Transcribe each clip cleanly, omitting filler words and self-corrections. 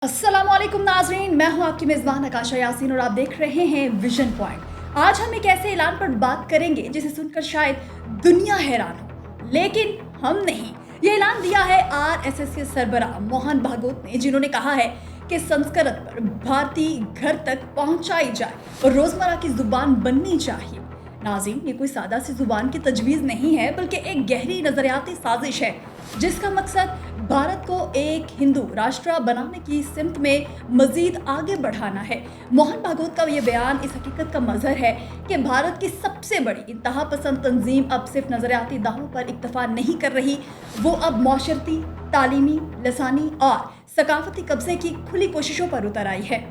अस्सलामुअलैकुम नाज़रीन, मैं हूं आपकी मेज़बान आकाशा यासीन और आप देख रहे हैं विजन पॉइंट। आज हम एक ऐसे ऐलान पर बात करेंगे जिसे सुनकर शायद दुनिया हैरान हो, लेकिन हम नहीं। ये ऐलान दिया है आरएसएस के सरबराह मोहन भागवत ने, जिन्होंने कहा है कि संस्कृत पर भारतीय घर तक पहुंचाई जाए और रोजमर्रा की जुबान बननी चाहिए। नाज़रीन, ये कोई सादा सी जुबान की तजवीज़ नहीं है, बल्कि एक गहरी नजरियाती साजिश है जिसका मकसद भारत को एक हिंदू राष्ट्र बनाने की सिमत में मजीद आगे बढ़ाना है। मोहन भागवत का ये बयान इस हकीकत का मजहर है कि भारत की सबसे बड़ी इंतहा पसंद तंजीम अब सिर्फ नजरियाती दावों पर इक्तफा नहीं कर रही, वो अब माशरती, तालीमी, लसानी और सकाफती कब्जे की खुली कोशिशों पर उतर आई है।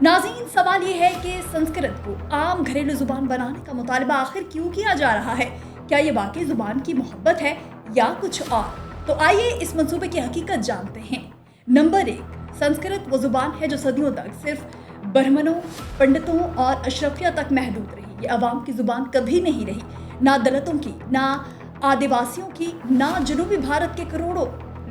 नाज़रीन, सवाल ये है कि संस्कृत को आम घरेलू जुबान बनाने का मुतालबा आखिर क्यों किया जा रहा है? क्या ये वाकई जुबान की मोहब्बत है या कुछ और? तो आइए इस मंसूबे की हकीकत जानते हैं। नंबर 1, संस्कृत वो जुबान है जो सदियों तक सिर्फ ब्राह्मणों, पंडितों और अशरफिया तक महदूद रही। ये अवाम की जुबान कभी नहीं रही, ना दलितों की, ना आदिवासियों की, ना जनूबी भारत के करोड़ों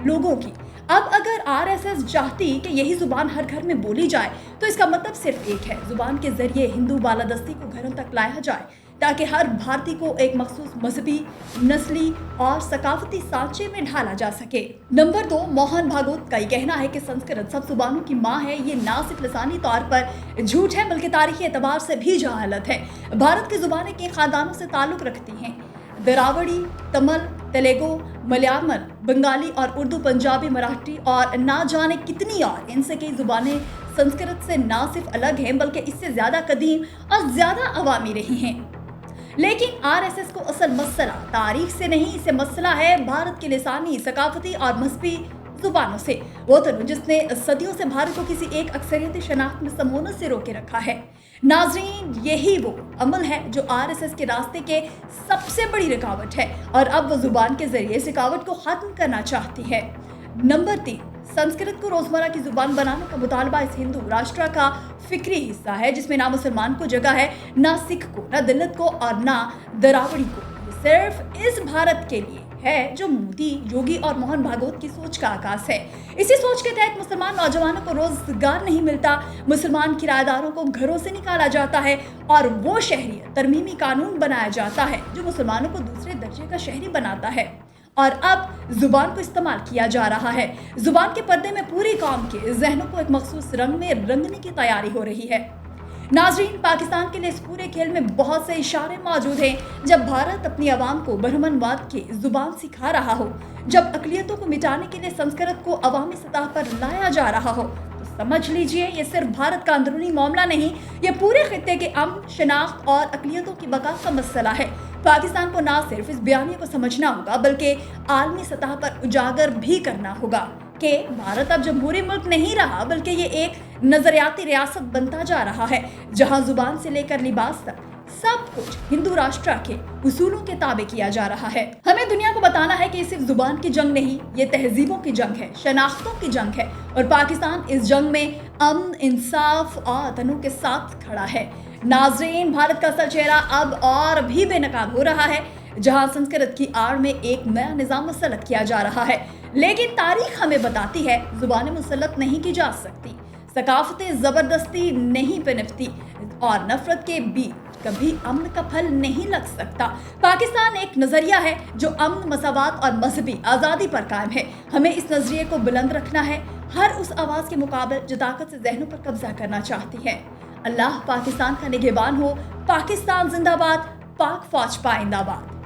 लोगों की। अब अगर आरएसएस चाहती कि यही जुबान हर घर में बोली जाए, तो इसका मतलब सिर्फ एक है, जुबान के जरिए हिंदू बालादस्ती को घरों तक लाया जाए ताकि हर भारतीय को एक मखसूस मजहबी, नस्ली और सकाफती सांचे में ढाला जा सके। नंबर 2, मोहन भागवत का ये कहना है कि संस्कृत सब जुबानों की माँ है। ये ना सिर्फ लसानी तौर पर झूठ है, बल्कि तारीखी एतबार से भी जहालत है। भारत की जुबानें किन खानदानों से ताल्लुक रखती हैं? द्राविड़ी, तमिल, तेलुगु, मलयालम, बंगाली और उर्दू, पंजाबी, मराठी और ना जाने कितनी और। इनसे कई जुबानें संस्कृत से ना सिर्फ अलग हैं, बल्कि इससे ज्यादा कदीम और ज्यादा अवामी रही हैं। लेकिन आरएसएस को असल मसला तारीख से नहीं, इसे मसला है भारत की लिसानी, सकाफती और मजहबी जुबानों से। वो तनु जिसने सदियों से भारत को किसी एक अक्सरियती शनाख्त में समूनत से रोके रखा है। नाजरीन, यही वो अमल है जो आरएसएस के रास्ते के सबसे बड़ी रुकावट है और अब वो जुबान के जरिए इस रुकावट को खत्म करना चाहती है। नंबर 3, संस्कृत को रोजमर्रा की जुबान बनाने का मुतालबा इस हिंदू राष्ट्र का फिक्री हिस्सा है, जिसमें ना मुसलमान को जगह है, ना सिख को, ना दलित को और ना द्राविड़ी को। ये सिर्फ इस भारत के लिए है जो मोदी, योगी और मोहन भागवत की सोच का आकाश है। इसी सोच के तहत मुसलमान नौजवानों को रोजगार नहीं मिलता, मुसलमान किराएदारों को घरों से निकाला जाता है और वो शहरियत तरमीमी कानून बनाया जाता है जो मुसलमानों को दूसरे दर्जे का शहरी बनाता है। और अब जुबान को इस्तेमाल किया जा रहा है। जुबान के पर्दे में पूरी कौम के जहनों को एक मखसूस रंग में रंगने की तैयारी हो रही है। नाजरीन, पाकिस्तान के लिए इस पूरे खेल में बहुत से इशारे मौजूद हैं। जब भारत अपनी आवाम को ब्राह्मणवाद की जुबान सिखा रहा हो, जब अकलियतों को मिटाने के लिए संस्कृत को अवामी सतह पर लाया जा रहा हो, तो समझ लीजिए ये सिर्फ भारत का अंदरूनी मामला नहीं, ये पूरे खित्ते के अमन, शनाख्त और अकलियतों की बका का मसला है। पाकिस्तान को ना सिर्फ इस बयानी को समझना होगा, बल्कि आलमी सतह पर उजागर भी करना होगा कि भारत अब जमहूरी मुल्क नहीं रहा, बल्कि ये एक नजरियाती रियासत बनता जा रहा है, जहां जुबान से लेकर लिबास तक सब कुछ हिंदू राष्ट्र के उसूलों के ताबे किया जा रहा है। हमें दुनिया को बताना है कि ये सिर्फ जुबान की जंग नहीं, ये तहजीबों की जंग है, शनाख्तों की जंग है और पाकिस्तान इस जंग में अमन, इंसाफ और तनु के साथ खड़ा है। नाजरीन, भारत का असल चेहरा अब और भी बेनकाब हो रहा है, जहां संस्कृत की आड़ में एक नया निजाम मुसल्लत किया जा रहा है। लेकिन तारीख हमें बताती है, जुबानें मुसल्लत नहीं की जा सकती, सकाफतें जबरदस्ती नहीं पनपती और नफरत के बीच कभी अमन का फल नहीं लग सकता। पाकिस्तान एक नजरिया है जो अमन, मसावत और मजहबी आज़ादी पर कायम है। हमें इस नजरिए को बुलंद रखना है, हर उस आवाज़ के मुकाबले जो ताकत से जहनों पर कब्जा करना चाहती है। अल्लाह पाकिस्तान का निगहबान हो। पाकिस्तान जिंदाबाद, पाक फौज पाइंदाबाद।